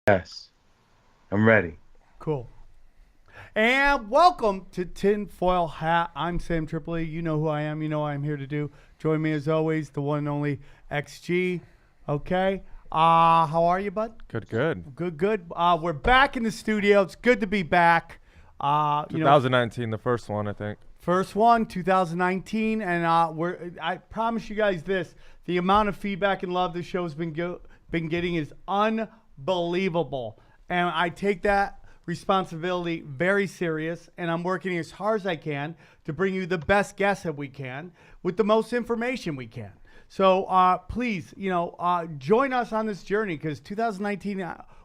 Yes, I'm ready. Cool. And welcome to Tinfoil Hat. I'm Sam Tripoli. You know who I am. You know what I'm here to do. Join me as always, the one and only XG. Okay. How are you, bud? Good, good. Good, good. We're back in the studio. It's good to be back. 2019, the first one, I think. First one, 2019, and I promise you guys this: the amount of feedback and love this show has been getting is unbelievable, and I take that responsibility very serious, and I'm working as hard as I can to bring you the best guests that we can with the most information we can. So please, join us on this journey because 2019,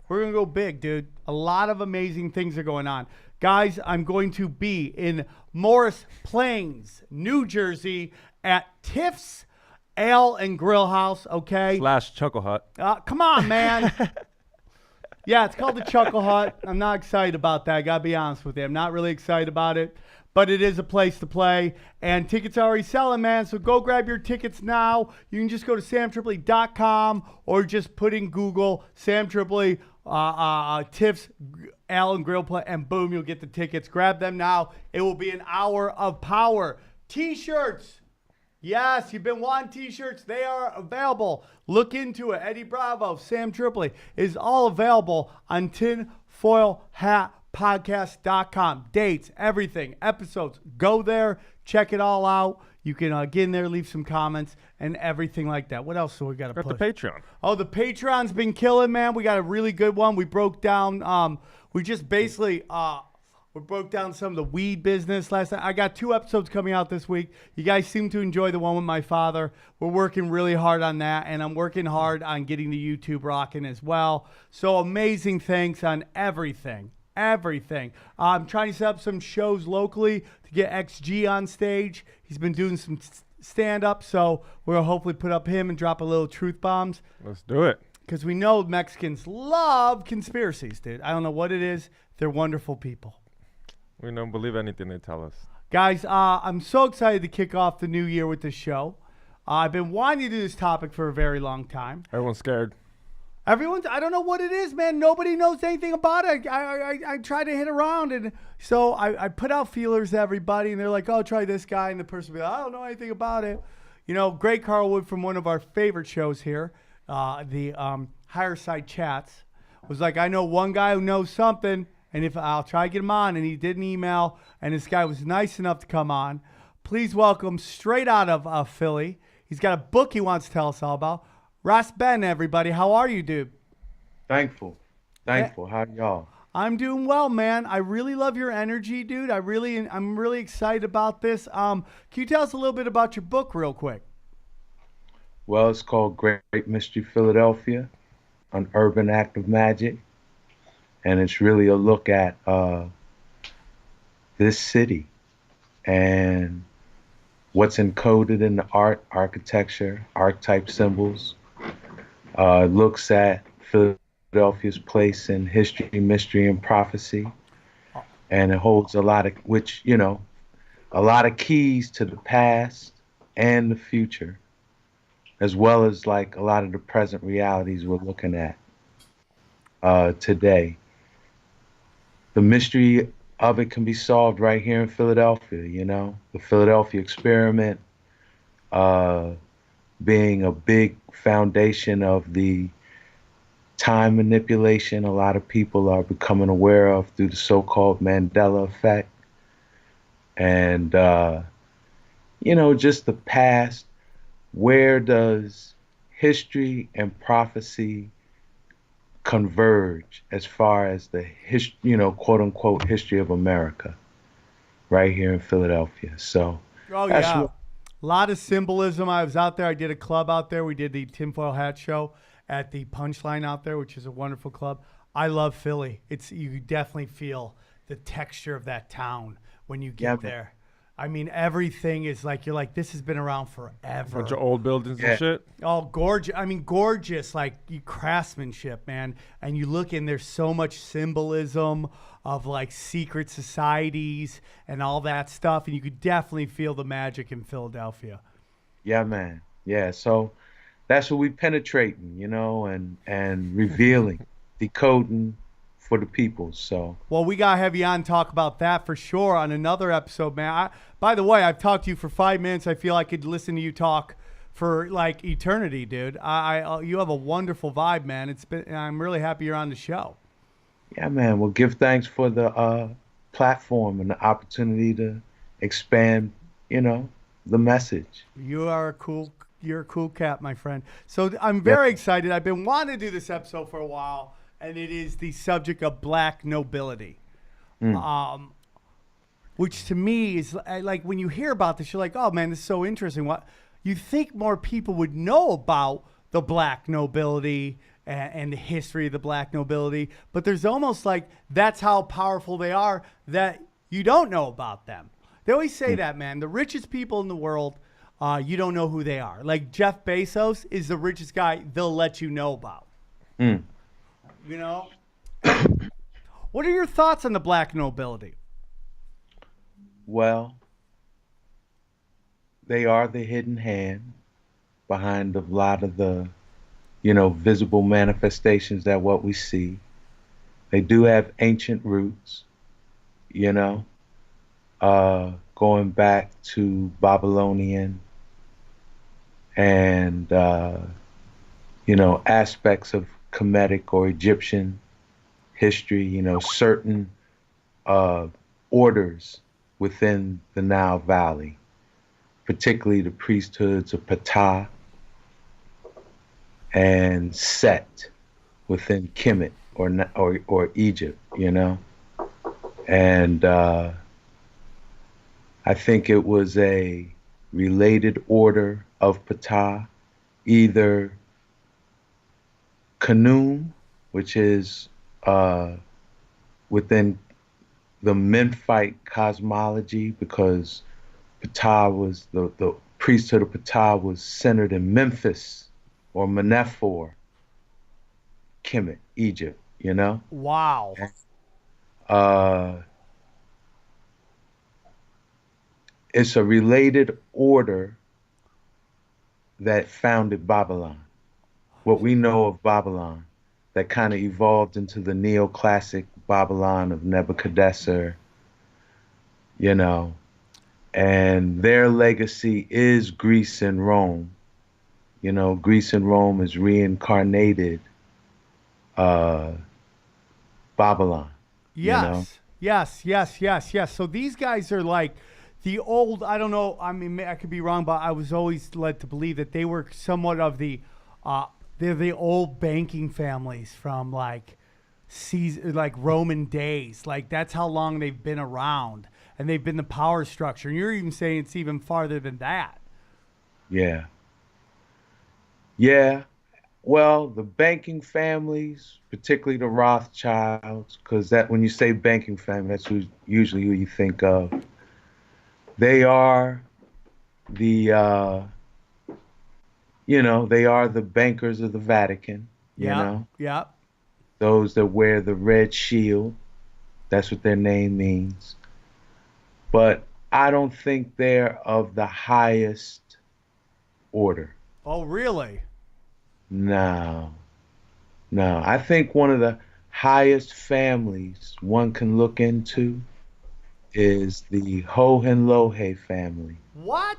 we're going to go big, dude. A lot of amazing things are going on. Guys, I'm going to be in Morris Plains, New Jersey at Tiff's Ale and Grill House, okay? / Chuckle Hut. Come on, man. Yeah, it's called the Chuckle Hut. I'm not excited about that. I got to be honest with you. I'm not really excited about it, but it is a place to play, and tickets are already selling, man, so go grab your tickets now. You can just go to samtripoli.com or just put in Google Sam Tripoli, Tiff's Allen Grill Play, and boom, you'll get the tickets. Grab them now. It will be an hour of power. T-shirts. Yes, you've been wanting T-shirts. They are available. Look into it. Eddie Bravo, Sam Tripoli is all available on tinfoilhatpodcast.com. Dates, everything, episodes. Go there. Check it all out. You can get in there, leave some comments, and everything like that. What else do we got to Got put? the Patreon. Oh, the Patreon's been killing, man. We got a really good one. We broke down, we just basically, we broke down some of the weed business last night. I got 2 episodes coming out this week. You guys seem to enjoy the one with my father. We're working really hard on that, and I'm working hard on getting the YouTube rocking as well. So amazing thanks on everything. Everything. I'm trying to set up some shows locally to get XG on stage. He's been doing some stand-up, so we'll hopefully put up him and drop a little truth bombs. Let's do it. Because we know Mexicans love conspiracies, dude. I don't know what it is. They're wonderful people. We don't believe anything they tell us. Guys, I'm so excited to kick off the new year with this show. I've been wanting to do this topic for a very long time. Everyone's scared. I don't know what it is, man. Nobody knows anything about it. I try to hit around, and so I put out feelers to everybody, and they're like, oh, try this guy, and the person will be like, I don't know anything about it. You know, Greg Carlwood from one of our favorite shows here, the Higher Side Chats, was like, I know one guy who knows something, and if I'll try to get him on, and he did an email, and this guy was nice enough to come on. Please welcome, straight out of Philly, he's got a book he wants to tell us all about, Ross Ben, everybody. How are you, dude? Thankful. How y'all? I'm doing well, man. I really love your energy, dude. I'm really excited about this. Can you tell us a little bit about your book real quick? Well, it's called Great Mystery Philadelphia, an urban act of magic. And it's really a look at this city and what's encoded in the art, architecture, archetype symbols. Looks at Philadelphia's place in history, mystery, and prophecy. And it holds a lot of keys to the past and the future, as well as like a lot of the present realities we're looking at today. The mystery of it can be solved right here in Philadelphia, the Philadelphia experiment being a big foundation of the time manipulation a lot of people are becoming aware of through the so-called Mandela effect. And, just the past, where does history and prophecy converge as far as the quote unquote history of America right here in Philadelphia. So that's a lot of symbolism. I was out there. I did a club out there. We did the Tinfoil Hat Show at the Punchline out there, which is a wonderful club. I love Philly. You definitely feel the texture of that town when you get there. I mean, everything is like, you're like, this has been around forever. Bunch of old buildings and shit. Oh, gorgeous. I mean, gorgeous, like craftsmanship, man. And you look and there's so much symbolism of like secret societies and all that stuff. And you could definitely feel the magic in Philadelphia. Yeah, man. Yeah. So that's what we penetrating, and revealing decoding for the people. So Well, we gotta have you on and talk about that for sure on another episode, man. By the way, I've talked to you for 5 minutes. I feel I could listen to you talk for like eternity, dude. You have a wonderful vibe, man. I'm really happy you're on the show. yeah, man. Well, give thanks for the platform and the opportunity to expand, you know, the message. You're a cool cat, my friend. So I'm Yep. very excited. I've been wanting to do this episode for a while, and it is the subject of black nobility. Mm, Um, which to me is like when you hear about this, you're like, oh man, this is so interesting. What you think more people would know about the black nobility and the history of the black nobility, but there's almost like that's how powerful they are that you don't know about them. They always say mm, that, man. The richest people in the world, you don't know who they are. Like Jeff Bezos is the richest guy they'll let you know about. mm. You know? What are your thoughts on the black nobility? Well, they are the hidden hand behind a lot of the, visible manifestations that what we see. They do have ancient roots, you know, going back to Babylonian and, aspects of Kemetic or Egyptian history, certain uh, orders within the Nile Valley, particularly the priesthoods of Ptah and Set within Kemet or Egypt, and I think it was a related order of Ptah, either Khnum, which is within the Memphite cosmology, because Ptah was the priesthood of Ptah was centered in Memphis or Menephor, Kemet, Egypt, Wow. Uh, it's a related order that founded Babylon. What we know of Babylon, that kind of evolved into the neoclassic Babylon of Nebuchadnezzar, you know, and their legacy is Greece and Rome. Greece and Rome is reincarnated uh, Babylon, you know. Yes. Yes, yes, yes, yes. So these guys are like the old, I don't know, I mean, I could be wrong, but I was always led to believe that they were somewhat of they're the old banking families from like like Roman days. Like that's how long they've been around and they've been the power structure. And you're even saying it's even farther than that. Yeah. Yeah. Well, the banking families, particularly the Rothschilds, because that when you say banking family, that's usually who you think of. They are the, they are the bankers of the Vatican, Yeah, yeah. those that wear the red shield. That's what their name means. But I don't think they're of the highest order. Oh, really? No, no. I think one of the highest families one can look into is the Hohenlohe family. What?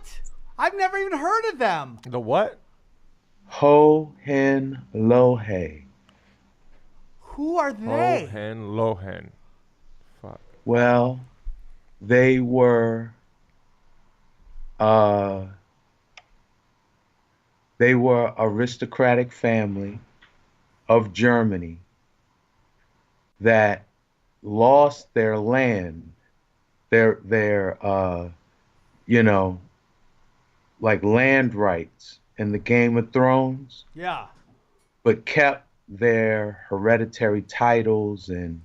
I've never even heard of them. The what? Hohenlohe. Who are they? Lohan. Fuck. Well, they were uh they were aristocratic family of Germany that lost their land, their you know, like land rights in the Game of Thrones, Yeah. but kept their hereditary titles and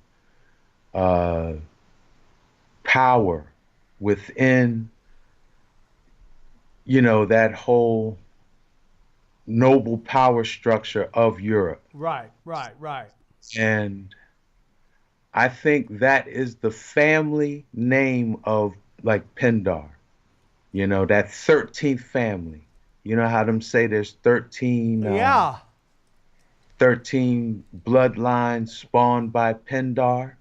uh, power within, that whole noble power structure of Europe. Right, right, right. And I think that is the family name of like Pindar, that 13th family. You know how them say there's 13 Yeah. 13 bloodlines spawned by Pindar.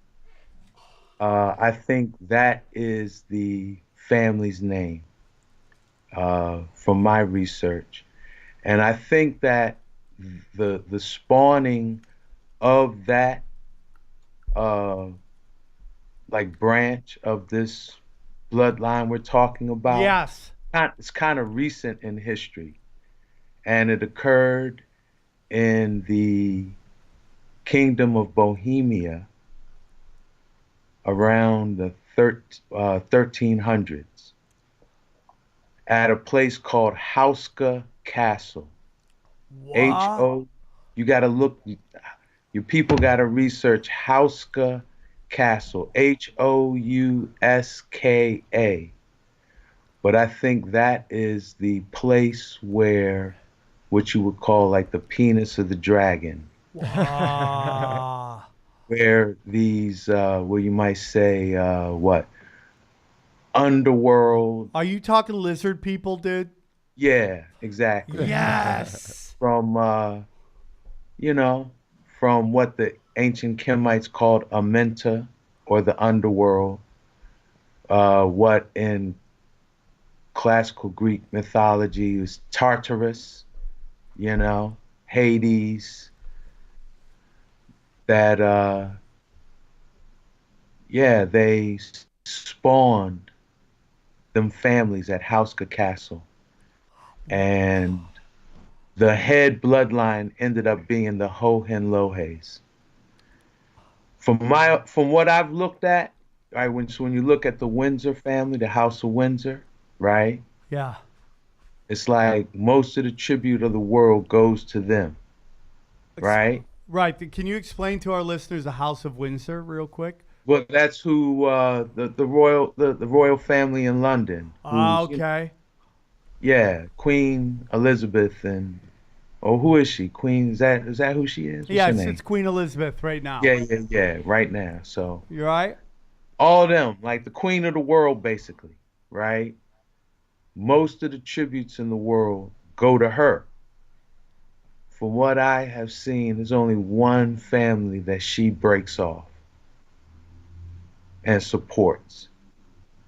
I think that is the family's name from my research. And I think that the spawning of that uh, like branch of this bloodline we're talking about, Yes. it's kind of recent in history, and it occurred in the Kingdom of Bohemia around the 1300s at a place called Hauska Castle. H What? O. You got to look. Your people got to research Hauska Castle. Houska. But I think that is the place where what you would call like the penis of the dragon, Ah. where these, where you might say, what, underworld. Are you talking lizard people, dude? Yeah, exactly. Yes. From, you know, from what the ancient Kemites called Amenta or the underworld, what in classical Greek mythology is Tartarus, you know, Hades, that, yeah, they spawned them families at Hauska Castle. And the head bloodline ended up being the Hohenlohes. From what I've looked at, right, when you look at the Windsor family, the House of Windsor, right, Yeah. it's like most of the tribute of the world goes to them, Ex- right? Right. Can you explain to our listeners the House of Windsor real quick? Well, that's who the royal family in London, Ah, who's okay. yeah, Queen Elizabeth and oh, who is she? Queen, is that who she is? What's Yeah, her it's name? Queen Elizabeth right now. Yeah, yeah, yeah, right now. So You right? all of them, like the queen of the world, basically, right? Most of the tributes in the world go to her. From what I have seen, there's only one family that she breaks off and supports,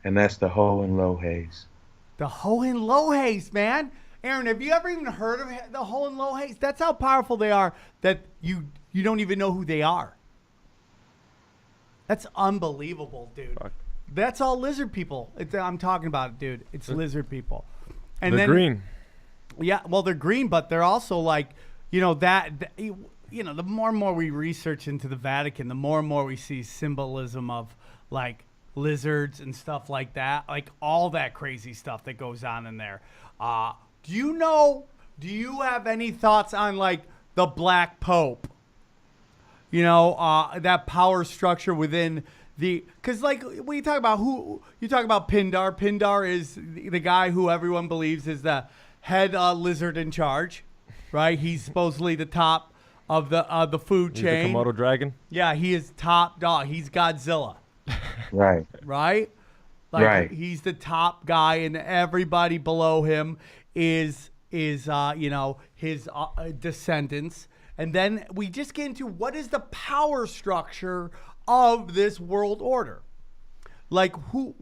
and that's the Hohenlohes. The Hohenlohes, man. Aaron, have you ever even heard of the Hohenlohes? That's how powerful they are that you don't even know who they are. That's unbelievable, dude. Fuck. That's all lizard people. I'm talking about it, dude. It's lizard people. And The then green. yeah, well, they're green, but they're also like, the more and more we research into the Vatican, the more and more we see symbolism of like lizards and stuff like that, like all that crazy stuff that goes on in there. Do you know? Do you have any thoughts on like the Black Pope? That power structure within because like when you talk about who you talk about Pindar. Pindar is the guy who everyone believes is the head lizard in charge, right? He's supposedly the top of the food He's the chain. Komodo dragon. Yeah, he is top dog. He's Godzilla, Right, right? Like right. he's the top guy, and everybody below him is his descendants. And then we just get into what is the power structure of this world order. Like who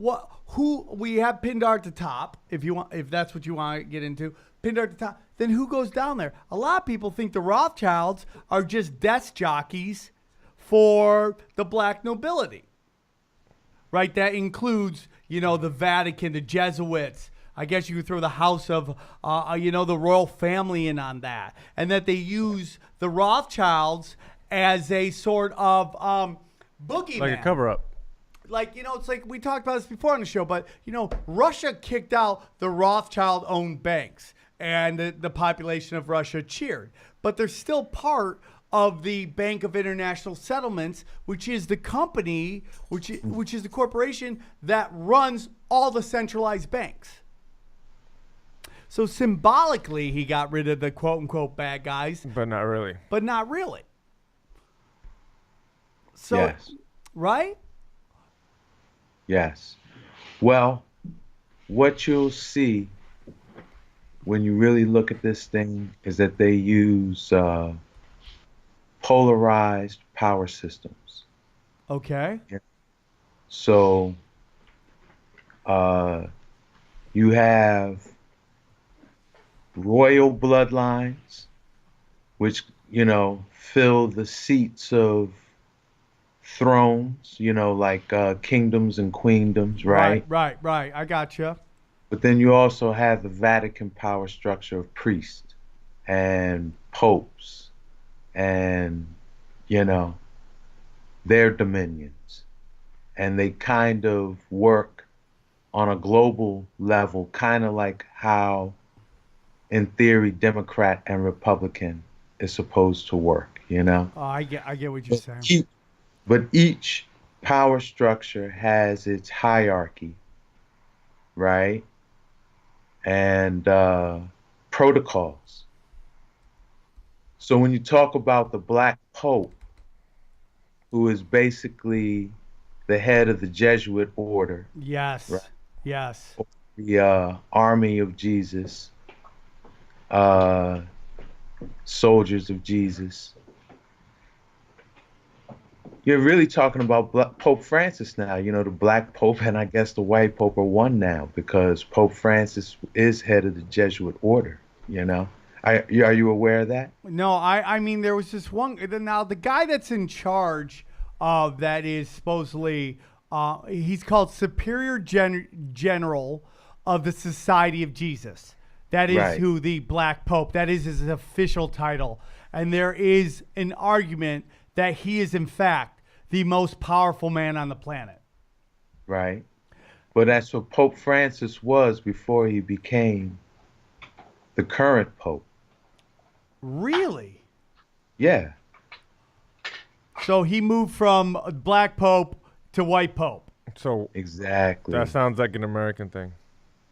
we have Pindar at the top, if that's what you want to get into, Pindar at the top, then who goes down there? A lot of people think the Rothschilds are just desk jockeys for the black nobility. Right? That includes, the Vatican, the Jesuits. I guess you could throw the house of, the royal family in on that. And that they use the Rothschilds as a sort of boogeyman. Like a cover up. Like, it's like we talked about this before on the show, but, Russia kicked out the Rothschild owned banks and the population of Russia cheered. But they're still part of the Bank of International Settlements, which is the company, which is the corporation that runs all the centralized banks. So symbolically, he got rid of the quote unquote bad guys, But not really. but not really. So, Yes, right? yes. Well, what you'll see when you really look at this thing is that they use polarized power systems. Okay. Yeah. So uh, you have royal bloodlines, which, fill the seats of thrones, like kingdoms and queendoms, Right, right? right, right. I gotcha. But then you also have the Vatican power structure of priests and popes and, you know, their dominions. And they kind of work on a global level, kind of like how, in theory, Democrat and Republican is supposed to work, you know? I get what you're But saying. each, but each power structure has its hierarchy, right? And protocols. So when you talk about the Black Pope, who is basically the head of the Jesuit order, right? Yes. Yes. The army of Jesus, uh, soldiers of Jesus. You're really talking about Pope Francis now. The Black Pope and I guess the White Pope are one now because Pope Francis is head of the Jesuit order. You know, are you aware of that? No, I mean there was this one. Now the guy that's in charge of that is supposedly he's called Superior General of the Society of Jesus. That is Right, who the Black Pope. That is his official title, and there is an argument that he is in fact the most powerful man on the planet. right. But that's what Pope Francis was before he became the current Pope. Really? Yeah, So he moved from Black Pope to White Pope. So that exactly. sounds like an American thing.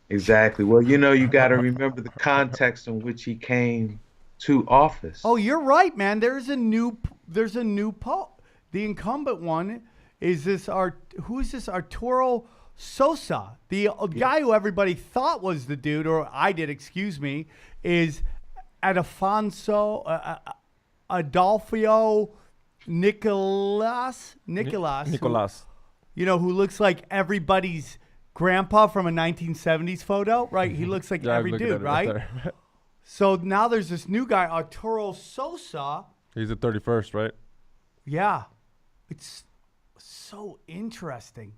Exactly. Well, you got to remember the context in which he came to Oh, office. you're right, man. There's a new pope. The incumbent one is this Art. Who is this Arturo Sosa? The Yeah. guy who everybody thought was the dude, or I did, excuse me, is Adolfo Adolfo Nicolas, who Nicolas. who looks like everybody's grandpa from a 1970s photo, right? He looks like Yeah, I was every looking at dude, it right right? there. So now there's this new guy, Arturo Sosa. He's the 31st, right? Yeah, it's so interesting.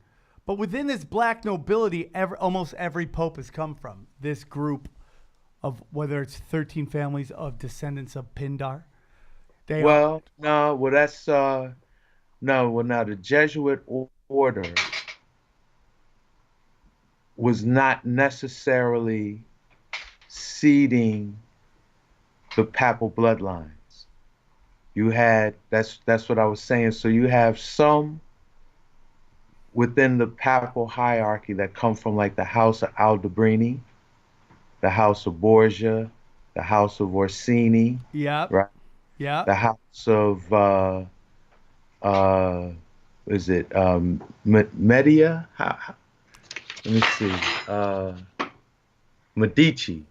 But within this black nobility, almost every pope has come from this group of whether it's 13 families of descendants of Pindar. They are Well, no, well that's no, well now the Jesuit order was not necessarily seeding the papal bloodlines. You had that's what I was saying. So you have some within the papal hierarchy that come from like the House of Aldebrini, the House of Borgia, the House of Orsini, yep, right? yep. The House of uh is it Media? Let me see. Medici,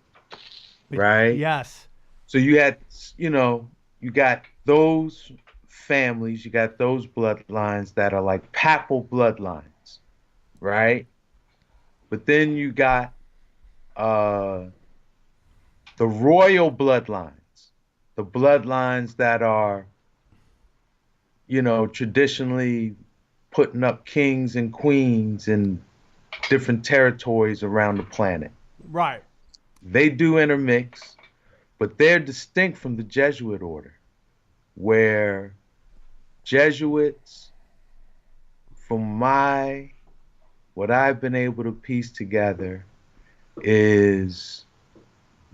right? Yes, So you had, you know, you got those families, you got those bloodlines that are like papal bloodlines, right? But then you got uh the royal bloodlines, the bloodlines that are, traditionally putting up kings and queens in different territories around the planet. right. They do intermix, but they're distinct from the Jesuit order, where Jesuits, from my what I've been able to piece together, is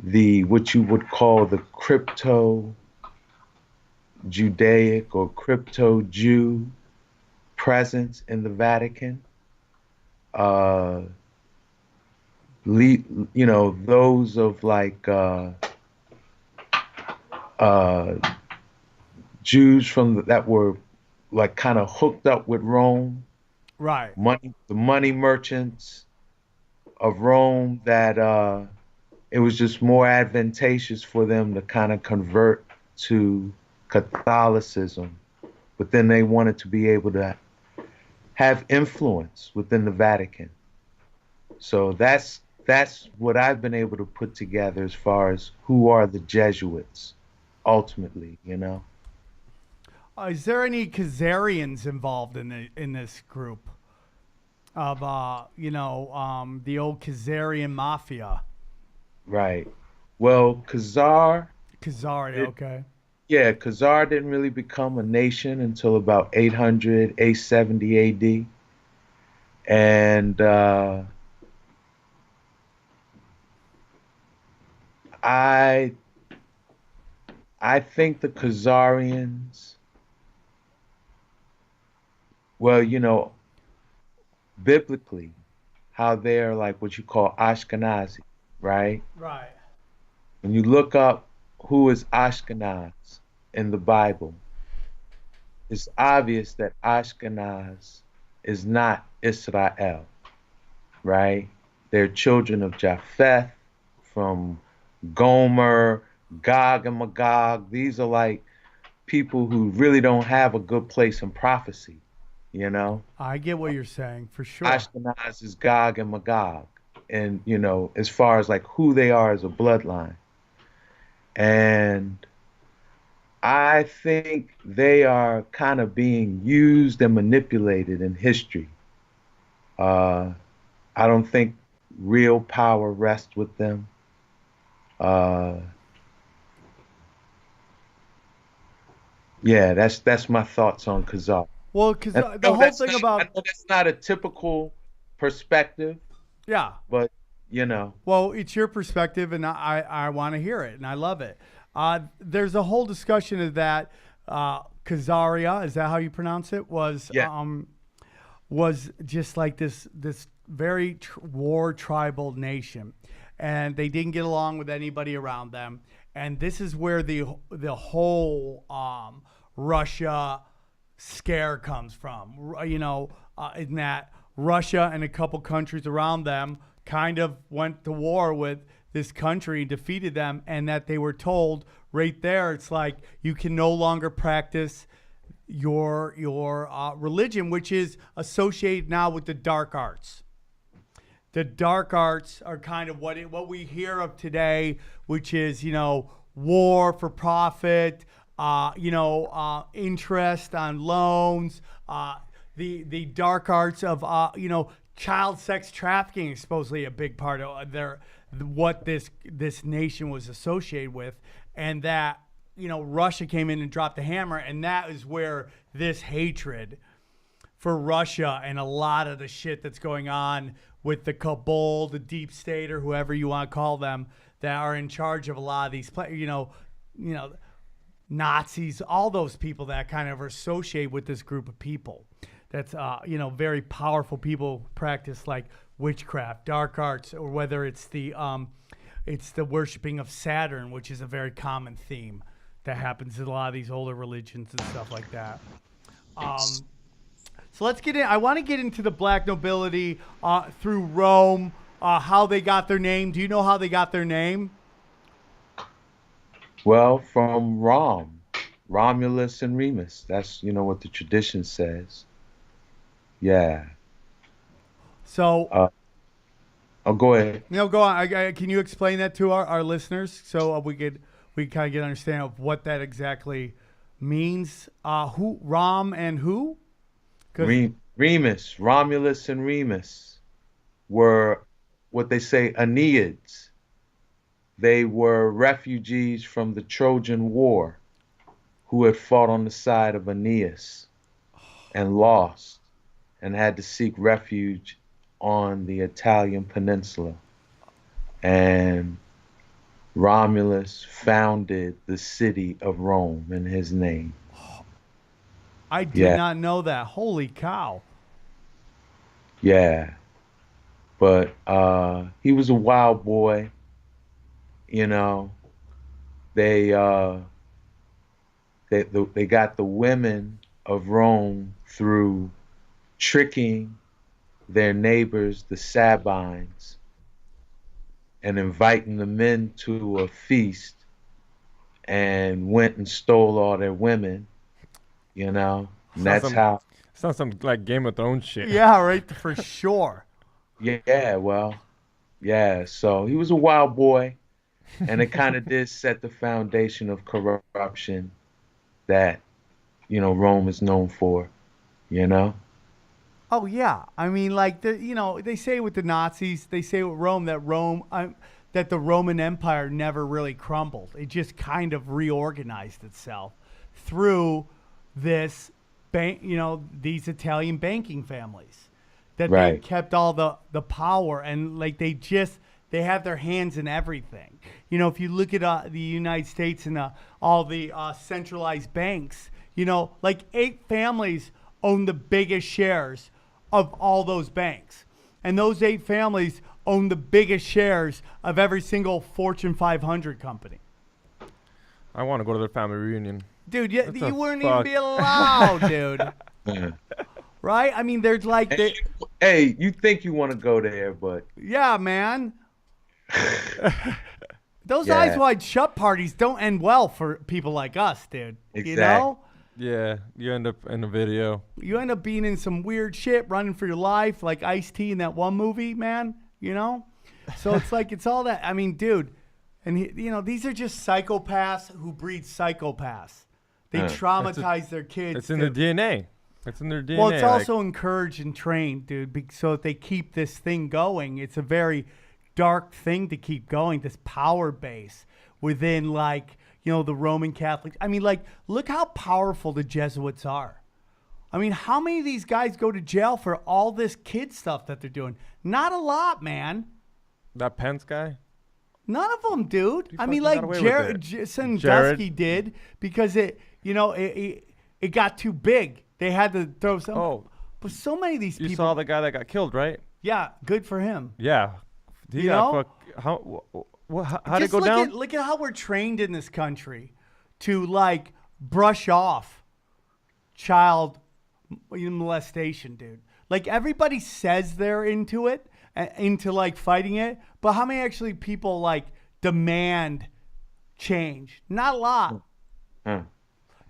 the what you would call the crypto Judaic or crypto Jew presence in the Vatican. Uh, those of like uh, Jews that were like kind of hooked up with Rome, Right. the money merchants of Rome that it was just more advantageous for them to kind of convert to Catholicism, but then they wanted to be able to have influence within the Vatican. So that's what I've been able to put together as far as who are the Jesuits ultimately, you know. Is there any Khazarians involved in this group of the old Khazarian mafia? Right. Well, Khazar, Khazari, it, okay. yeah, Khazar didn't really become a nation until about 800, 870 AD. And I I think the Khazarians, well, biblically, how they're like what you call Ashkenazi, right? Right. When you look up who is Ashkenaz in the Bible, it's obvious that Ashkenaz is not Israel, right? They're children of Japheth from Gomer, Gog and Magog. These are like people who really don't have a good place in prophecy, you know? I get what you're saying for sure. Ashkenaz is Gog and Magog. And, as far as like who they are as a bloodline. And I think they are kind of being used and manipulated in history. Uh, I don't think real power rests with them. Uh, yeah, that's my thoughts on Khazar. Well, because And the whole thing I about know that's not a typical perspective, yeah. but you know, Well, it's your perspective, and I want to hear it, and I love it. There's a whole discussion of that. Khazaria, is that how you pronounce it? yeah, Was just like this very war tribal nation, and they didn't get along with anybody around them. And this is where the whole Russia scare comes from. In that Russia and a couple countries around them kind of went to war with this country and defeated them, and that they were told right there, it's like you can no longer practice your religion, which is associated now with the dark arts. The dark arts are kind of what we hear of today, which is war for profit, interest on loans, the dark arts of child sex trafficking is supposedly a big part of what this nation was associated with, and that Russia came in and dropped the hammer, and that is where this hatred for Russia and a lot of the shit that's going on with the cabal, the deep state, or whoever you want to call them, that are in charge of a lot of these, Nazis, all those people that kind of are associated with this group of people. That's very powerful people practice like witchcraft, dark arts, or whether it's the worshiping of Saturn, which is a very common theme that happens in a lot of these older religions and stuff like that. So let's get in. I want to get into the black nobility through Rome, how they got their name. Do you know how they got their name? well, from Romulus and Remus. That's what the tradition says. Yeah. So, I'll go ahead. go on. Can you explain that to our listeners so we kind of get an understanding of what that exactly means? Who Rom and who? Remus, Romulus and Remus were what they say Aeneads. They were refugees from the Trojan War who had fought on the side of Aeneas and lost and had to seek refuge on the Italian peninsula. And Romulus founded the city of Rome in his name. I did Yeah, not know that. Holy cow. yeah. But he was a wild boy, you know. They they got the women of Rome through tricking their neighbors, the Sabines, and inviting the men to a feast and went and stole all their women, you know. And Sounds that's some how, sounds some like Game of Thrones shit. Yeah, right, for sure. yeah, well, yeah. So he was a wild boy, and it kind of did set the foundation of corruption that, Rome is known for, you know? Oh yeah, I mean, like they say with the Nazis, they say with Rome that the Roman Empire never really crumbled. It just kind of reorganized itself through this bank, these Italian banking families that they Right, kept all the power and like they have their hands in everything. If you look at the United States and all the centralized banks, like 8 families own the biggest shares of all those banks. And those 8 families own the biggest shares of every single Fortune 500 company. I want to go to their family reunion. Dude, What you the wouldn't even fuck? be allowed, dude. yeah. Right? I mean, there's like, Hey, you think you want to go there, but yeah, man. Those eyes yeah, wide shut parties don't end well for people like us, dude. You exactly. know? Yeah, you end up in a video. You end up being in some weird shit, running for your life, like Ice-T in that one movie, man. So it's like it's all that. I mean, dude, and these are just psychopaths who breed psychopaths. They Huh. traumatize their kids. It's in their DNA. It's in their DNA. Well, it's like- also encouraged and trained, dude, so that they keep this thing going. It's a very dark thing to keep going, this power base within, like, the Roman Catholics. I mean, like, look how powerful the Jesuits are. I mean, how many of these guys go to jail for all this kid stuff that they're doing? Not a lot, man. that Pence guy. None of them, dude. I mean, fucking like got away with Jared it. Sandusky did because it got too big. They had to throw some. Oh, But so many of these you people. saw the guy that got killed, right? Yeah, good for him. Yeah. He You got know? how'd it Just go look down? look at how we're trained in this country to like brush off child molestation, dude. Like everybody says they're into it, into like fighting it, but how many actually people like demand change? Not a lot. Huh.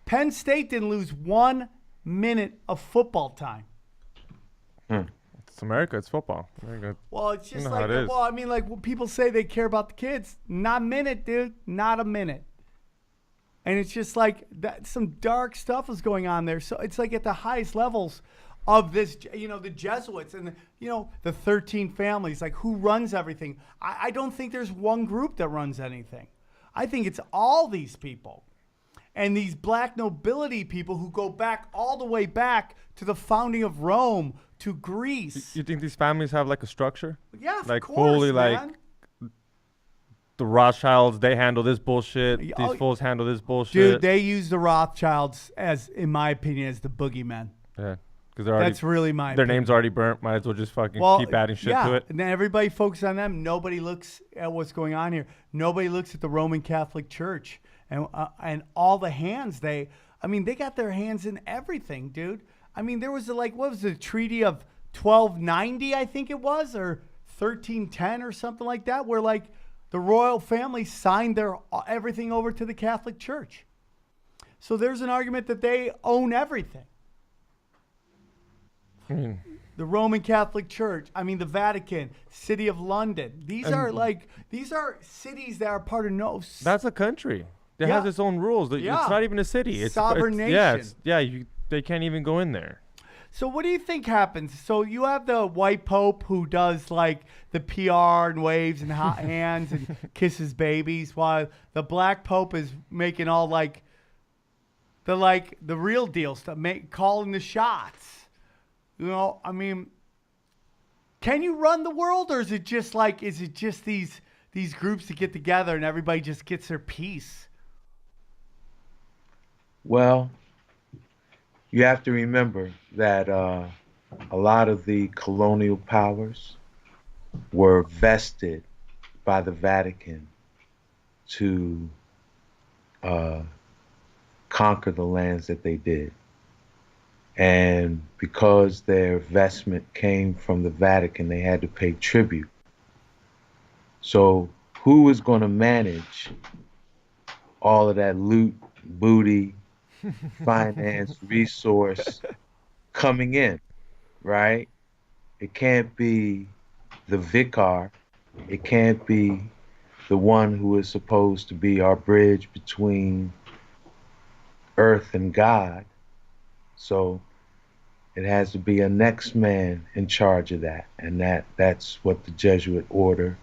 Penn State didn't lose 1 minute of football time. It's America. It's football. America. Well, it's just know like, how it is. well, I mean, like when people say they care about the kids, not a minute, dude, not a minute. And it's just like that. Some dark stuff is going on there. So it's like at the highest levels of this, the Jesuits and the 13 families. Like who runs everything? I don't think there's one group that runs anything. I think it's all these people. And these black nobility people who go back all the way back to the founding of Rome, to Greece. You think these families have like a structure? Yeah, of like course, fully man. like the Rothschilds, they handle this bullshit. These Oh, fools handle this bullshit. Dude, they use the Rothschilds as, in my opinion, as the boogeymen. yeah, because they're already That's really my their opinion. name's already burnt. Might as well just fucking keep adding shit yeah, to it. and then everybody focuses on them. Nobody looks at what's going on here. Nobody looks at the Roman Catholic Church and all the hands they got their hands in everything, dude. I mean, there was what was the Treaty of 1290, I think it was, or 1310 or something like that, where like the royal family signed their everything over to the Catholic Church. So there's an argument that they own everything. The Roman Catholic Church, the Vatican, City of London. These are cities that are part of That's a country. It Yeah. has its own rules. Yeah. It's not even a city. It's Sovereign Yeah, nation. they can't even go in there. So what do you think happens? So you have the white pope who does like the PR and waves and hot hands and kisses babies, while the black pope is making all like the real deal stuff, calling the shots. Can you run the world, or is it just these groups that get together and everybody just gets their piece? Well, you have to remember that a lot of the colonial powers were vested by the Vatican to conquer the lands that they did. And because their investment came from the Vatican, they had to pay tribute. So who is going to manage all of that loot, booty, finance, resource coming in, right? It can't be the vicar. It can't be the one who is supposed to be our bridge between earth and God. So it has to be a next man in charge of that. And that's what the Jesuit order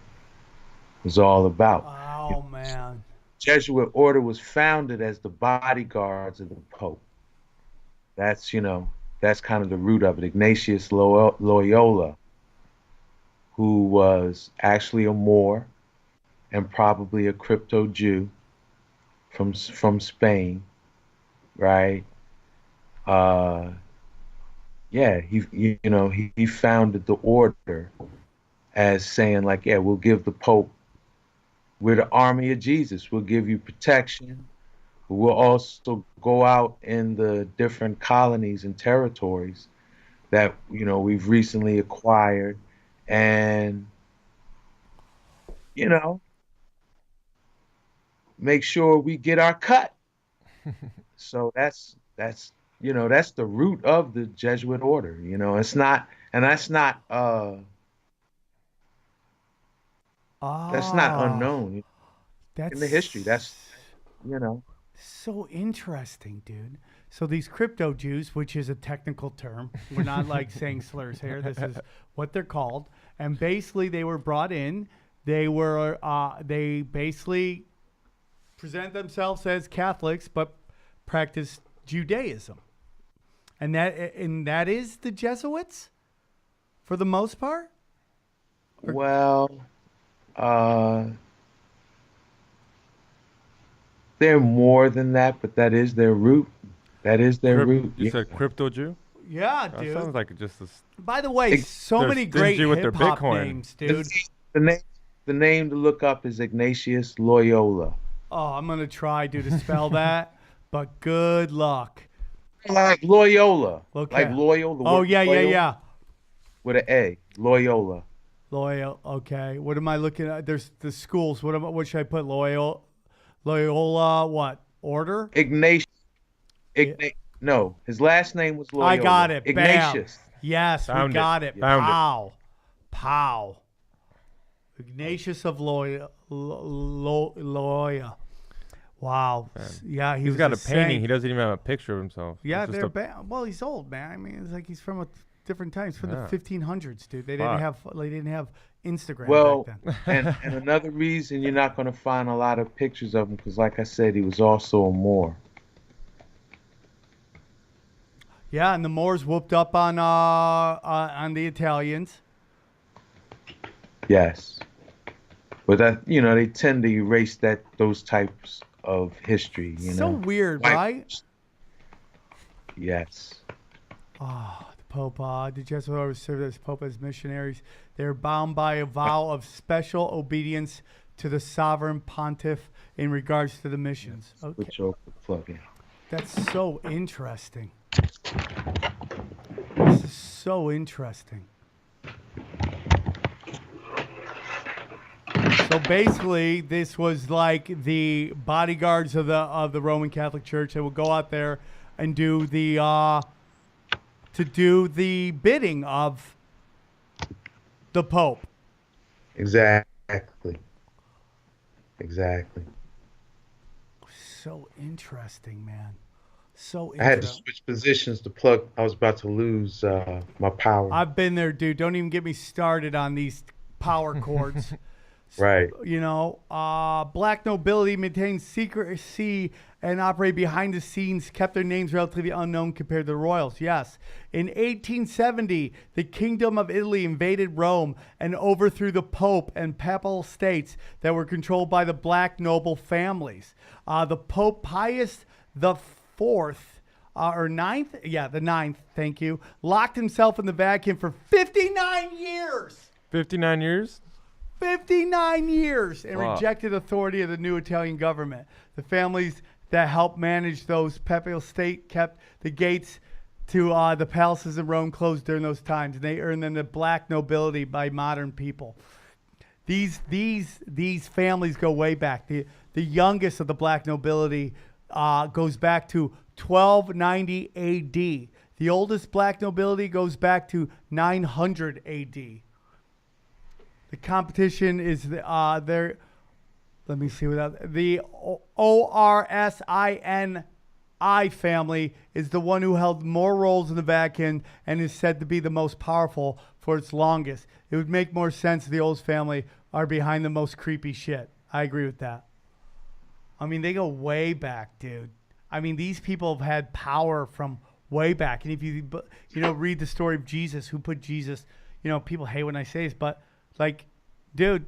was all about. Oh man. Jesuit order was founded as the bodyguards of the Pope. That's, that's kind of the root of it. Ignatius Loyola, who was actually a Moor and probably a crypto Jew from Spain, right? Uh, yeah, he founded the order as saying like, yeah, we'll give the Pope, we're the army of Jesus. We'll give you protection. But we'll also go out in the different colonies and territories that, we've recently acquired and, you know, make sure we get our cut. So that's the root of the Jesuit order. It's not, and that's not Ah, unknown in the history. That's that's you know, so interesting, dude. So these crypto Jews, which is a technical term, we're not like saying slurs here. This is what they're called, and basically they were brought in. They basically present themselves as Catholics, but practice Judaism, and that is the Jesuits for the most part. well, uh, they're more than that, but that is their root. That is their root. You Yeah. said crypto Jew? Yeah, That dude. sounds like just a, By the way, Ex- so they're many great stingy with their hip hop Bitcoin. names, The dude. the name, the name to look up is Ignatius Loyola. Oh, I'm gonna try, dude, to spell that, but good luck. Like Loyola, like Okay. loyal, the Oh word yeah, yeah, loyal yeah. with an A. Loyola. Loyal. Okay. What am I looking at? There's the schools. What should I put? Loyola. What order? Ignatius. Yeah. No, his last name was I got Loyola. it. Bam. Ignatius. Yes, we Found it. got it. Found it. Pow. Pow. Ignatius of Loyola. Wow. Yeah, he He's was got a painting. saint. He doesn't even have a picture of himself. Yeah, It's just they're a, bad. Well, he's old, man. I mean, it's like he's from a different times, from Yeah. the 1500s, dude. They Fuck. didn't have Instagram Well, back then. and another reason you're not going to find a lot of pictures of him because, like I said, he was also a Moor. Yeah, and the Moors whooped up on the Italians. Yes, but that they tend to erase those types of history. So weird, White- right? Yes. The Pope, the Jesuits served as Pope as missionaries. They are bound by a vow of special obedience to the sovereign pontiff in regards to the missions. Okay. Switch over the plug in. That's so interesting. This is so interesting. So basically, this was like the bodyguards of the Roman Catholic Church that would go out there and do the bidding of the Pope. Exactly. Exactly. So interesting, man. So I had to interesting. switch positions to plug. I was about to lose my power. I've been there, dude. Don't even get me started on these power cords. Right. Black nobility maintained secrecy and operate behind the scenes, kept their names relatively unknown compared to the royals. Yes. In 1870, the Kingdom of Italy invaded Rome and overthrew the Pope and papal states that were controlled by the black noble families. The Pope Pius the Fourth, or ninth, the ninth, thank you, locked himself in the Vatican for 59 years. 59 years? 59 years and Wow. rejected authority of the new Italian government. The families that helped manage those papal state kept the gates to the palaces in Rome closed during those times, and they earned them the black nobility by modern people. These families go way back. The youngest of the black nobility goes back to 1290 A.D. The oldest black nobility goes back to 900 A.D. The competition is there. Let me see what the Orsin family is the one who held more roles in the Vatican and is said to be the most powerful for its longest. It would make more sense if the O's family are behind the most creepy shit. I agree with that. I mean, they go way back, dude. I mean, these people have had power from way back. And if you read the story of Jesus, who put Jesus, people hate when I say this, but like, dude,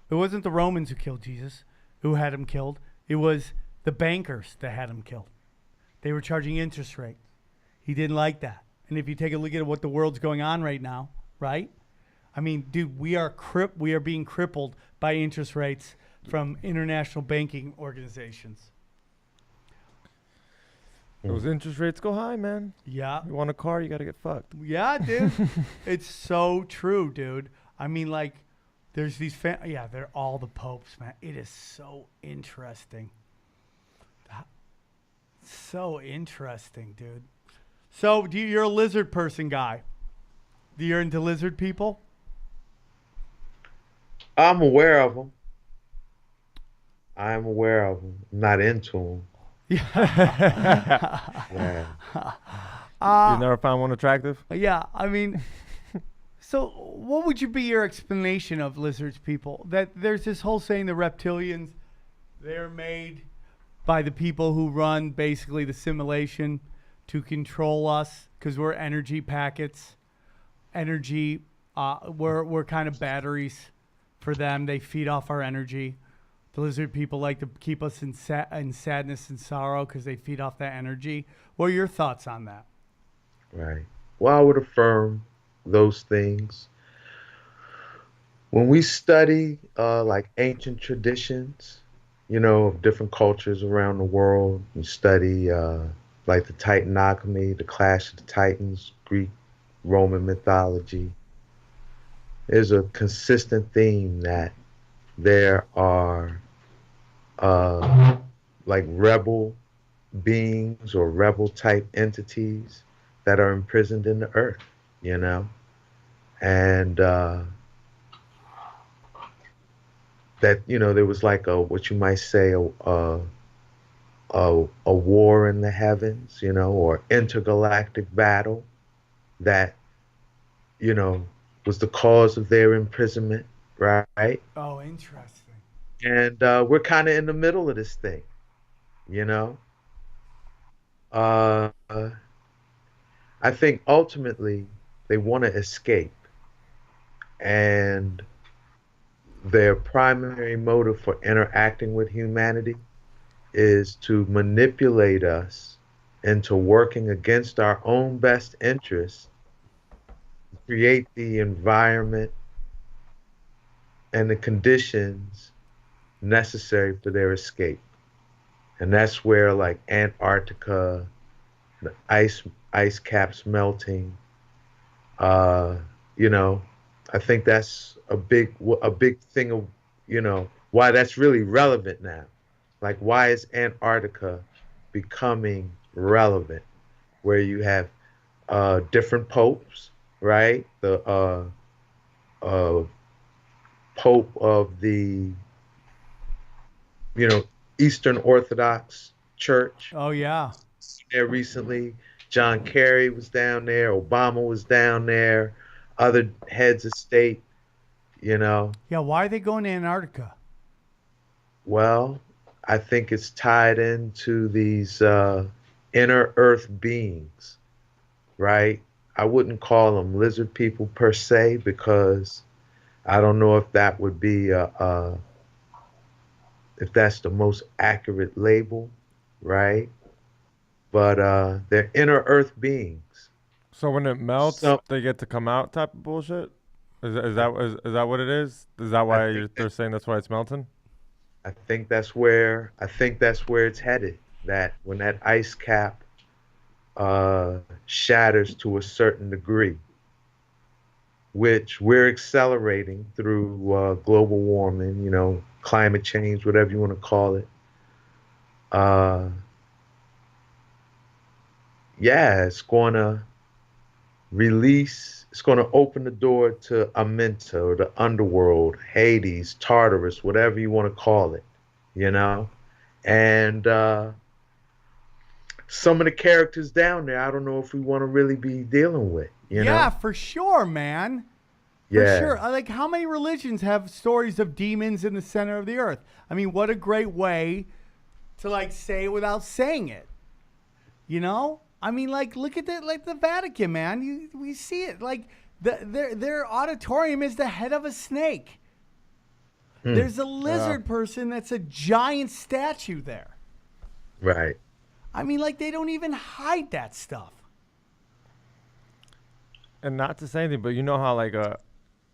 it wasn't the Romans who killed Jesus, who had him killed. It was the bankers that had him killed. They were charging interest rates. He didn't like that. And if you take a look at what the world's going on right now, right? I mean, dude, we are being crippled by interest rates from international banking organizations. Those interest rates go high, man. Yeah. You want a car, you got to get fucked. Yeah, dude. It's so true, dude. I mean, like, there's these they're all the popes, man. It is so interesting. So interesting, dude. So, you're a lizard person guy. Do you into lizard people? I'm aware of them. I'm aware of them. I'm not into them. Yeah. You never found one attractive? Yeah, I mean, so what would be your explanation of lizards people? That there's this whole saying the reptilians, they're made by the people who run basically the simulation to control us because we're energy packets. We're kind of batteries for them. They feed off our energy. The lizard people like to keep us in sadness and sorrow because they feed off that energy. What are your thoughts on that? Right. Well, I would affirm those things. When we study like ancient traditions, of different cultures around the world, we study like the Titanogamy, the Clash of the Titans, Greek, Roman mythology. There's a consistent theme that there are like rebel beings or rebel type entities that are imprisoned in the earth, and that there was like what you might say a war in the heavens, or intergalactic battle that was the cause of their imprisonment, right? Oh, interesting. And we're kind of in the middle of this thing, you know. Uh, I think ultimately they want to escape, and their primary motive for interacting with humanity is to manipulate us into working against our own best interests, create the environment and the conditions necessary for their escape. And that's where like Antarctica, the ice caps melting, uh, you know, I think that's a big thing of, why that's really relevant now. Like, why is Antarctica becoming relevant? Where you have different popes, right? The uh, Pope of the, Eastern Orthodox Church Oh yeah. there recently. John Kerry was down there. Obama was down there. Other heads of state, you know. Yeah. Why are they going to Antarctica? Well, I think it's tied into these inner earth beings, right? I wouldn't call them lizard people per se because I don't know if that would be if that's the most accurate label, right? But they're inner earth beings. So when it melts, So they get to come out type of bullshit? Is that what it is? Is that I why think they're saying that's why it's melting? I think that's where it's headed. That when that ice cap shatters to a certain degree, which we're accelerating through global warming, climate change, whatever you want to call it. Uh, yeah, it's going to open the door to Amenta, the underworld, Hades, Tartarus, whatever you want to call it, you know? And some of the characters down there, I don't know if we want to really be dealing with, you Yeah, know? for sure, man. For Yeah, sure. Like, how many religions have stories of demons in the center of the earth? I mean, what a great way to like say it without saying it. You know? I mean, like, look at the Vatican, man. We see it. Like, their auditorium is the head of a snake. mm, There's a lizard person that's a giant statue there. right. I mean, like, they don't even hide that stuff. And not to say anything, but you know how like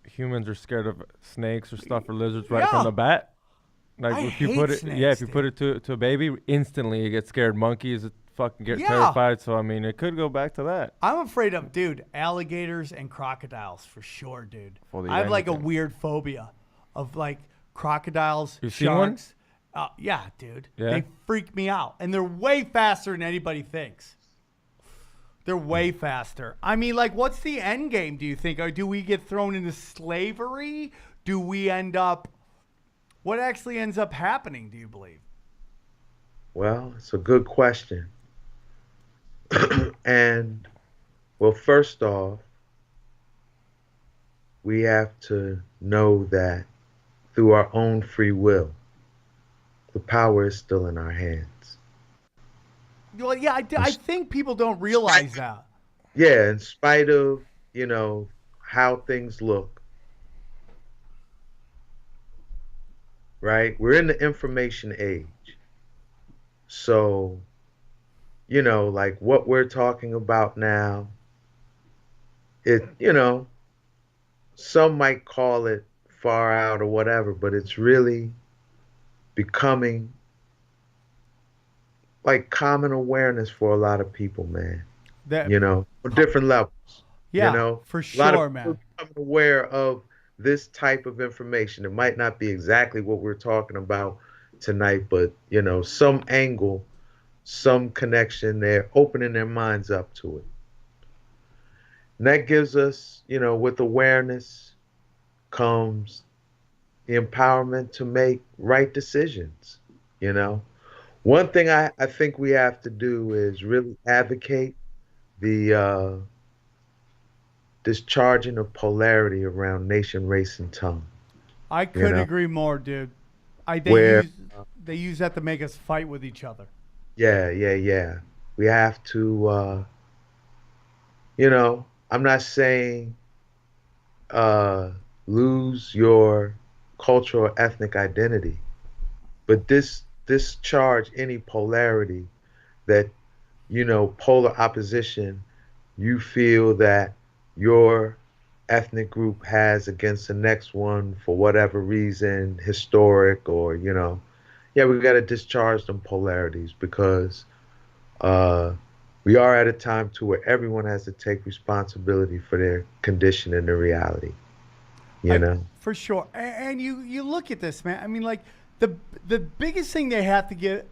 humans are scared of snakes or stuff or lizards right from Yeah. the bat. Like I if you hate put it, yeah, if snakes, you put it to a baby, instantly it gets scared. Monkeys fucking get Yeah. terrified. So I mean, it could go back to that. I'm afraid of, dude, alligators and crocodiles for sure, dude. For the I have like a anything. weird phobia of like crocodiles, You've seen one? sharks. Yeah, dude. Yeah? They freak me out. And they're way faster than anybody thinks. They're way faster. I mean, like, what's the end game, do you think? Or do we get thrown into slavery? Do we end up. What actually ends up happening, do you believe? Well, it's a good question. And, well, first off, we have to know that through our own free will, the power is still in our hands. Well, yeah, I think people don't realize that. Yeah, in spite of, how things look, right? We're in the information age. So, like what we're talking about now, some might call it far out or whatever, but it's really becoming like common awareness for a lot of people, man. That On different levels. Yeah, for A lot of sure, people man. becoming aware of this type of information. It might not be exactly what we're talking about tonight, but some angle, some connection, they're opening their minds up to it. And that gives us, with awareness comes the empowerment to make right decisions, you know. One thing I think we have to do is really advocate the discharging of polarity around nation, race, and tongue. I You couldn't know, agree more, dude. They where they use that to make us fight with each other. yeah, yeah, yeah, we have to. I'm not saying uh, lose your cultural or ethnic identity, but discharge any polarity that polar opposition you feel that your ethnic group has against the next one for whatever reason, historic or, yeah, we got to discharge them polarities because uh, we are at a time to where everyone has to take responsibility for their condition and their reality, you I know? for sure. And you look at this, man. I mean, like the biggest thing they have to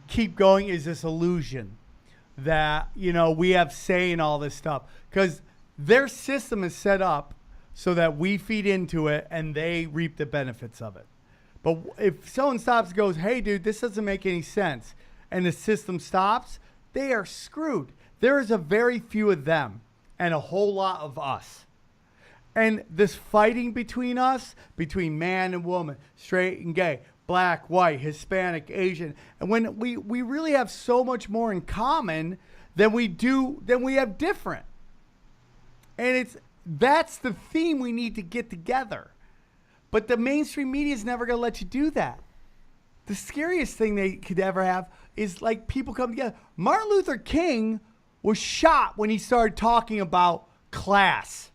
keep going is this illusion that we have say in all this stuff because their system is set up so that we feed into it and they reap the benefits of it. But if someone stops and goes, "Hey, dude, this doesn't make any sense," and the system stops, they are screwed. There is a very few of them and a whole lot of us. And this fighting between us, between man and woman, straight and gay, black, white, Hispanic, Asian, and when we really have so much more in common than we have different. And that's the theme we need to get together. But the mainstream media is never going to let you do that. The scariest thing they could ever have is like people come together. Martin Luther King was shot when he started talking about class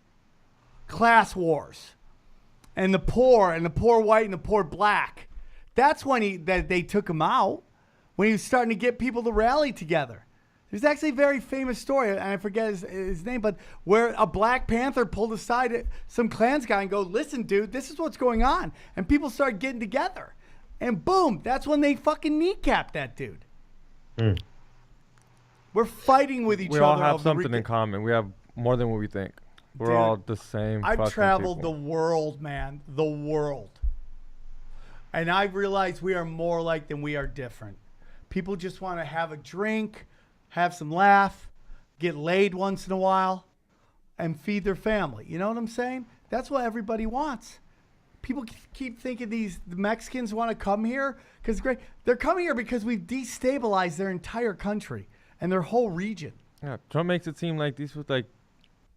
wars, and the poor white and the poor black. That's when they took him out, when he was starting to get people to rally together. There's actually a very famous story, and I forget his name, but where a Black Panther pulled aside some Klans guy and go, listen, dude, this is what's going on. And people started getting together. And boom, that's when they fucking kneecapped that dude. Mm. We're fighting with each other. We all have something in common. We have more than what we think. We're Dude, all the same. I've traveled people. the world, man. The world. And I've realized we are more alike than we are different. People just want to have a drink, have some laugh, get laid once in a while, and feed their family. You know what I'm saying? That's what everybody wants. People keep thinking the Mexicans want to come here because they're coming here because we've destabilized their entire country and their whole region. Yeah, Trump makes it seem like these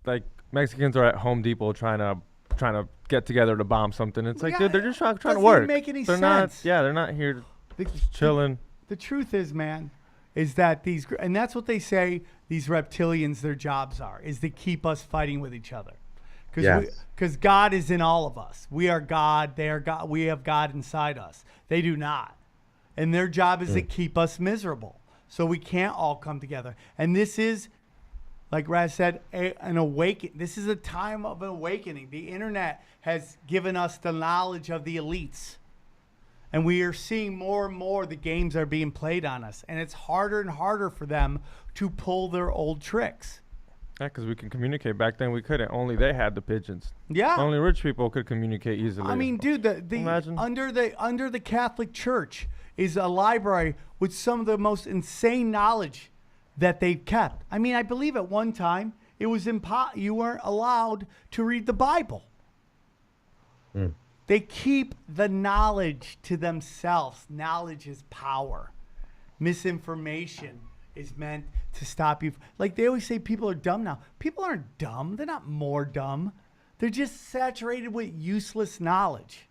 like Mexicans are at Home Depot trying to get together to bomb something. It's like, dude, they're just trying to work. Doesn't make any they're sense. They're not here just chilling. The truth is, man, is that and that's what they say these reptilians, their jobs is to keep us fighting with each other. Because God is in all of us. We are God. They are God. We have God inside us. They do not. And their job is to keep us miserable. So we can't all come together. And this is, like Raz said, an awakening. This is a time of an awakening. The internet has given us the knowledge of the elites. And we are seeing more and more the games are being played on us. And it's harder and harder for them to pull their old tricks. Yeah, because we can communicate. Back then we couldn't. Only they had the pigeons. Yeah. Only rich people could communicate easily. I mean, dude, under the Catholic Church is a library with some of the most insane knowledge that they've kept. I mean, I believe at one time it was you weren't allowed to read the Bible. Mm. They keep the knowledge to themselves. Knowledge is power. Misinformation is meant to stop you. Like they always say people are dumb now. People aren't dumb. They're not more dumb. They're just saturated with useless knowledge.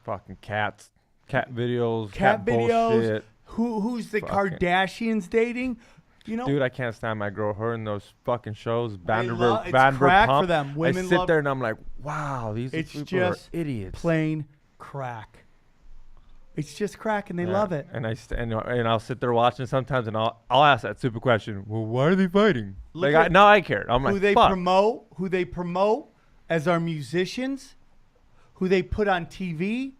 Fucking cats. Cat videos. Cat videos. Bullshit. Who's the Kardashians dating? You know, dude, I can't stand my girl. Her in those fucking shows. It's Vanderbilt crack Pump. For them. Women I sit there and I'm like, wow, these people are idiots. Plain crack. It's just crack, and they love it. And I'll sit there watching sometimes, and I'll ask that stupid question. Well, why are they fighting? Now I care. I'm like, who they promote as our musicians, who they put on TV.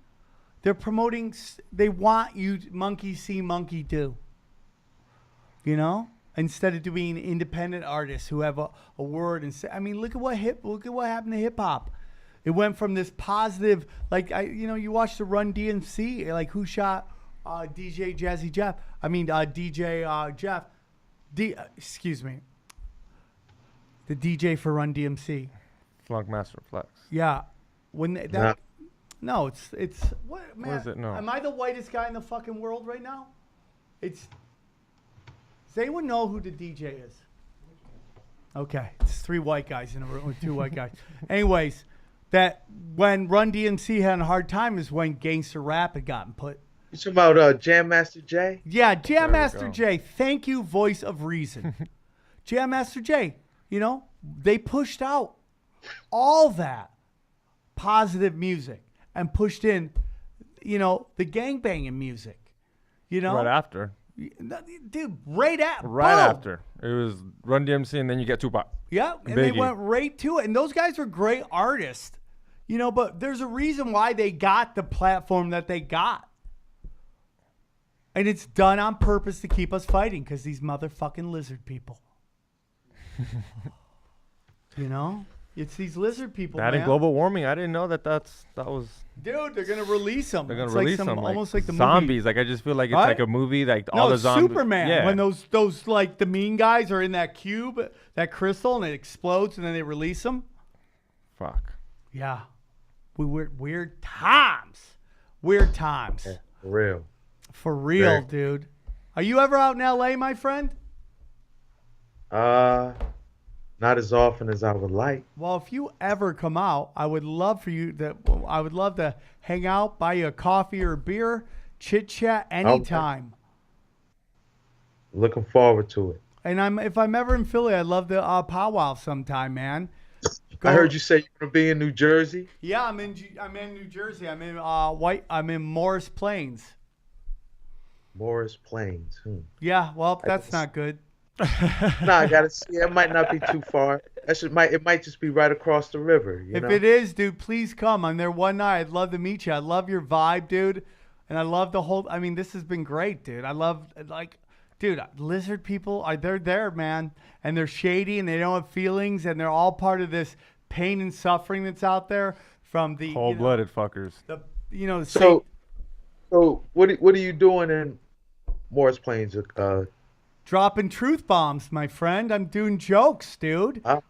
They're promoting. They want you monkey see, monkey do. You know, instead of being independent artists who have a word and say. I mean, look at what happened to hip hop. It went from this positive, you watch the Run DMC, like who shot DJ Jazzy Jeff? I mean, DJ Jeff. Excuse me. The DJ for Run DMC. Funkmaster Flex. Yeah. No, it's what man? What is it? No. Am I the whitest guy in the fucking world right now? Does anyone know who the DJ is? Okay, it's 3 white guys in a room with 2 white guys. Anyways. That when Run DMC had a hard time is when gangster rap had gotten put. You talking about Jam Master Jay? Yeah, Jam Master Jay. Thank you, voice of reason. Jam Master Jay. You know, they pushed out all that positive music and pushed in, the gangbanging music. You know, right after. Dude, right after. It was Run DMC, and then you get Tupac. Yeah, and they went right to it. And those guys were great artists. But there's a reason why they got the platform that they got. And it's done on purpose to keep us fighting because these motherfucking lizard people. It's these lizard people, That and global warming. I didn't know that was... Dude, they're going to release them. They're going to release them. Almost like the zombies. movie. I just feel like it's like a movie. Like all the zombies. Superman. Yeah. When those like the mean guys are in that cube, that crystal, and it explodes, and then they release them. Fuck. Yeah. Weird times. Weird times. Yeah, for real. For real, dude. Are you ever out in L.A., my friend? Not as often as I would like. Well, if you ever come out, I would love to hang out, buy you a coffee or a beer, chit chat anytime. Okay. Looking forward to it. And if I'm ever in Philly, I'd love to powwow sometime, man. I heard you say you're gonna be in New Jersey. Yeah, I'm in New Jersey. I'm in I'm in Morris Plains. Morris Plains. Yeah, well, I that's guess. not good. No, I gotta see. It might not be too far. It might just be right across the river, you If know? it is, dude, please come. I'm there one night. I'd love to meet you. I love your vibe, dude. And I love the whole I mean, this has been great, dude. I love like dude, lizard people are they're there, man. And they're shady and they don't have feelings and they're all part of this pain and suffering that's out there from the, Cold-blooded fuckers. the the state So so what are you doing in Morris Plains? dropping truth bombs, my friend. I'm doing jokes, dude. Uh,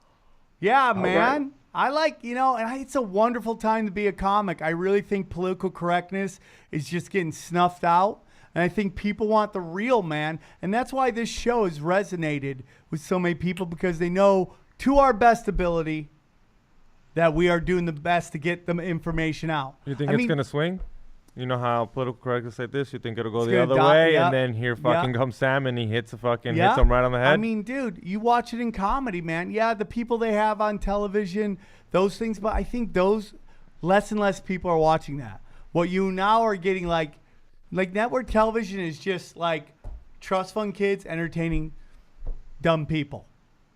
Yeah, all right. man. I like, it's a wonderful time to be a comic. I really think political correctness is just getting snuffed out. And I think people want the real man. And that's why this show has resonated with so many people because they know to our best ability that we are doing the best to get the information out. You think I it's mean, gonna swing? You know how political correctness like this? You think it'll go It's the gonna other die- way, yep, and then here fucking yep. comes Sam, and he hits Yeah. him right on the head? I mean, dude, you watch it in comedy, man. Yeah, the people they have on television, those things, but I think those less and less people are watching that. What you now are getting like network television is just like trust fund kids entertaining dumb people.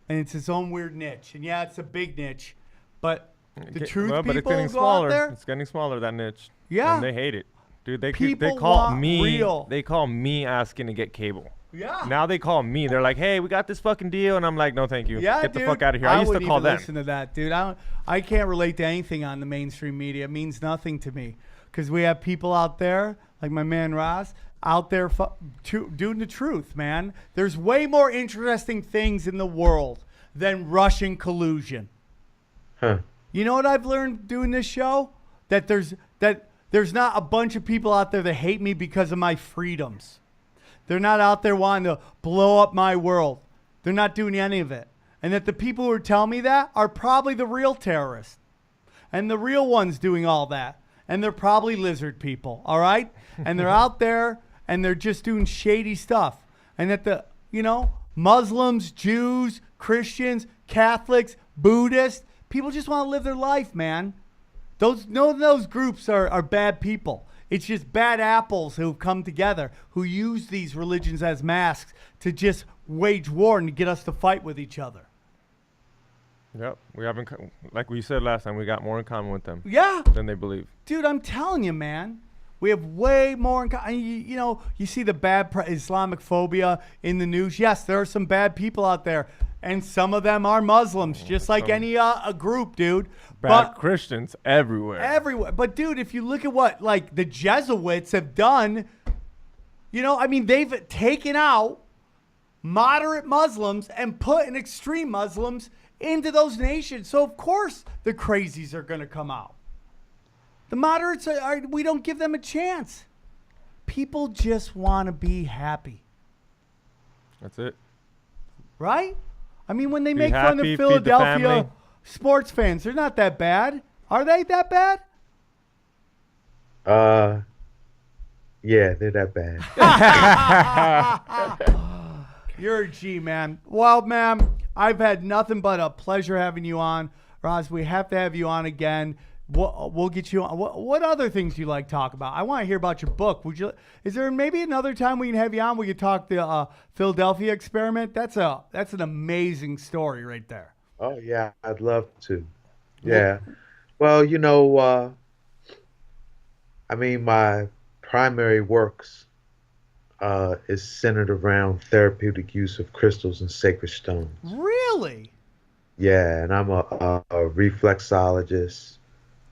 And it's its own weird niche. And yeah, it's a big niche, but the truth well, but it's people getting who go smaller. out there, It's getting smaller, that niche. Yeah. And they hate it. Dude, they People call want me real. they call me asking to get cable. yeah. Now they call me. They're like, "Hey, we got this fucking deal." And I'm like, "No, thank you. Yeah, Get dude. the fuck out of here." I used to wouldn't call even them. listen to that, dude. I can't relate to anything on the mainstream media. It means nothing to me because we have people out there like my man Ross out there doing the truth, man. There's way more interesting things in the world than Russian collusion. Huh. You know what I've learned doing this show? That there's not a bunch of people out there that hate me because of my freedoms. They're not out there wanting to blow up my world. They're not doing any of it. And that the people who are telling me that are probably the real terrorists. And the real ones doing all that. And they're probably lizard people, all right? And they're out there and they're just doing shady stuff. And that Muslims, Jews, Christians, Catholics, Buddhists, people just want to live their life, man. None of those groups are bad people. It's just bad apples who've come together, who use these religions as masks to just wage war and to get us to fight with each other. Yep. We haven't, like we said last time, we got more in common with them Yeah, than they believe. dude, I'm telling you, man. We have way more in common. You see the bad Islamic phobia in the news. Yes, there are some bad people out there, and some of them are Muslims, just like any a group, dude. Bad Christians everywhere. Everywhere. But dude, if you look at what like the Jesuits have done, they've taken out moderate Muslims and put in extreme Muslims into those nations. So of course the crazies are going to come out. The moderates we don't give them a chance. People just want to be happy, That's it. right? I mean, when they Be make fun happy, of feed the Philadelphia family. sports fans, they're not that bad. Are they that bad? Yeah, they're that bad. You're a G, man. Well, ma'am, I've had nothing but a pleasure having you on. Roz, we have to have you on again. We'll get you on. What other things do you like to talk about? I want to hear about your book. Is there maybe another time we can have you on? We could talk the Philadelphia experiment. That's an amazing story right there. Oh yeah, I'd love to. Yeah. Well, I mean, my primary works is centered around therapeutic use of crystals and sacred stones. Really? Yeah, and I'm a reflexologist,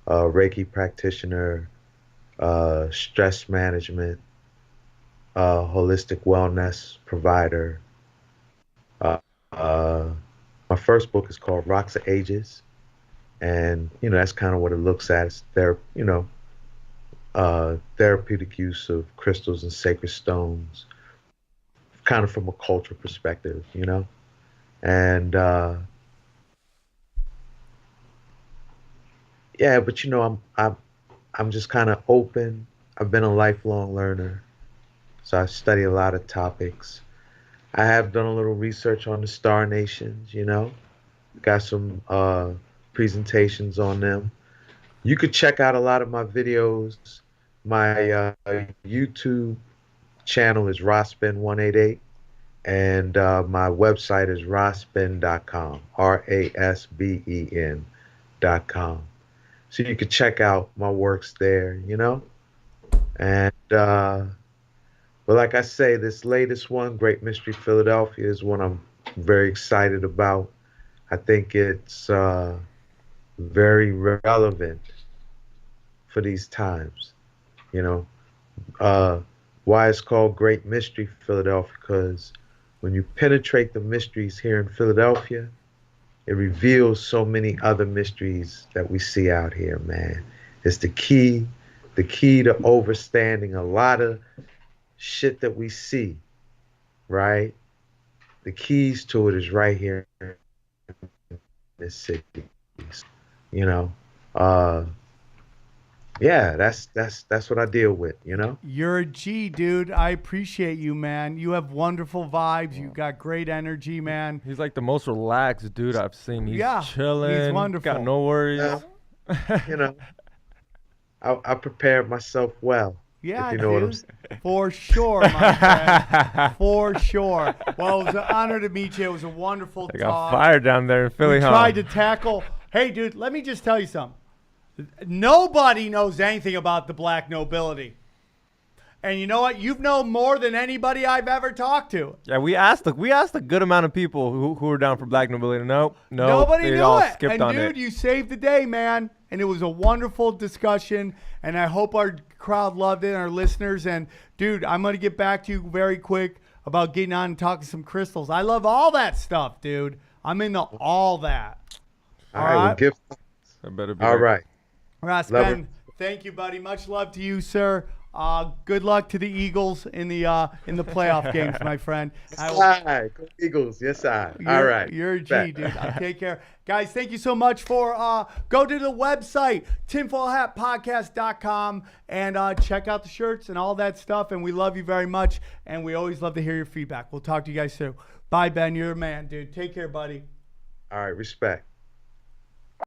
a Reiki practitioner, stress management, holistic wellness provider. My first book is called Rocks of Ages, and that's kind of what it looks at. It's therapeutic use of crystals and sacred stones, kind of from a cultural perspective, and yeah, but I'm just kind of open. I've been a lifelong learner, so I study a lot of topics. I have done a little research on the Star Nations, got some presentations on them. You could check out a lot of my videos. My YouTube channel is Raspen188, and my website is rasben.com, RASBEN.com. So you can check out my works there, you know? And, but like I say, this latest one, Great Mystery Philadelphia, is one I'm very excited about. I think it's very relevant for these times, you know? Uh, why it's called Great Mystery Philadelphia? Because when you penetrate the mysteries here in Philadelphia, it reveals so many other mysteries that we see out here, man. It's the key to understanding a lot of shit that we see, right? The keys to it is right here in this city. You know, uh, yeah, that's what I deal with. You know. You're a G, dude. I appreciate you, man. You have wonderful vibes. You got great energy, man. He's like the most relaxed dude I've seen. He's Yeah, chilling. he's wonderful. Got no worries. Well, you know, I prepared myself well. Yeah, If you know what I'm dude. saying. For sure, my friend. For sure. Well, it was an honor to meet you. It was a wonderful I talk. got fired down there in Philly, We huh? tried to tackle. Hey, dude, let me just tell you something. Nobody knows anything about the black nobility. And you know what? You've known more than anybody I've ever talked to. Yeah, we asked a good amount of people who were down for black nobility. Nope, Nobody they knew all it. skipped And on dude, it. you saved the day, man. And it was a wonderful discussion. And I hope our crowd loved it and our listeners. And dude, I'm going to get back to you very quick about getting on and talking some crystals. I love all that stuff, dude. I'm into all that. All right, well, give. I better be All like- right. Ross, Love Ben, thank you, buddy. Much love to you, sir. Good luck to the Eagles in the playoff games, my friend. All right, go Eagles. Yes, I. All right. You're a G, Bet. dude. Take care. Guys, thank you so much for go to the website, tinfoilhatpodcast.com, and check out the shirts and all that stuff. And we love you very much, and we always love to hear your feedback. We'll talk to you guys soon. Bye, Ben. You're a man, dude. Take care, buddy. All right, respect.